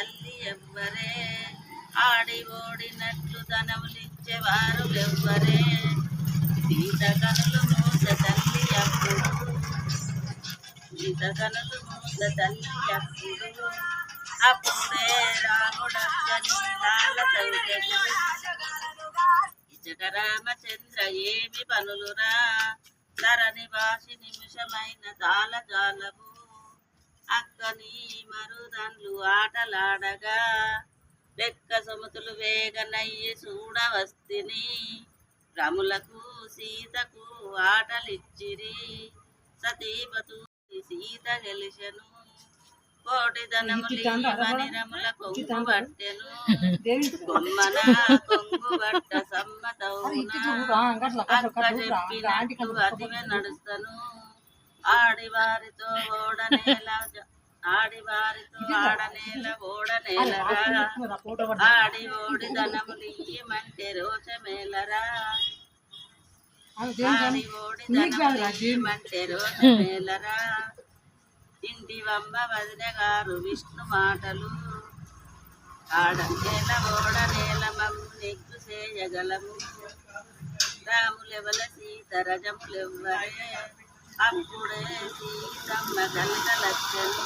తల్లి ఎవ్వరే, ఆడి ఓడినట్లు ధనములిచ్చేవారు ఎవ్వరే, సీత కనులు మూస తల్లి అప్పుడు, సీత కనులు మూస తల్లి అప్పుడు, అప్పుడే రాముడక్కని లాల సౌఖ్యము, ఇచ్చట రామచంద్ర ఏమి పనులురా, ధరణి భాషి నిమిషమైన తాళజాలము, అక్కని మరుదండ్లు ఆటలాడగా లెక్క సొమతులు వేగనయ్యి చూడవస్తిని, రములకు సీతకు ఆటలిచ్చిరి, సతీపతు సీత గెలిచెను, కోటి ధనములిమని రముల కొంగు బట్టెను, కొమ్మన కొంగు బట్ట సమ్మతౌన, అక్క చెప్పినట్టు అతివే నడుస్తను, ఆడివారితో ఓడనేల ఆడివారితో ఆడనేల ఓడనేలరా, ఆడి ఓడి ధనములియ్యమంటే రోషమేలరా, ఆడి ఓడి ధనములియ్యమంటే రోషమేలరా, ఇంటివమ్మ వదిన గారు విష్ణు మాటలు, ఆడనేల ఓడనేల మమ్ము నెగ్గు చేయగలము, రాములెవల సీత రజములెవ్వరే, అప్పుడే సీతమ్మ కలకలచ్చను,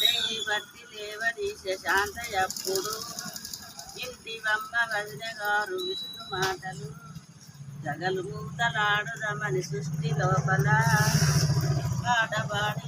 దేవి భక్తి లేవదీశ శాంత ఎప్పుడు, ఇంటివమ్మ వదిన గారు విష్ణు మాటలు, జగలు మూతలాడు రమని సృష్టి లోపల, పాడబాడి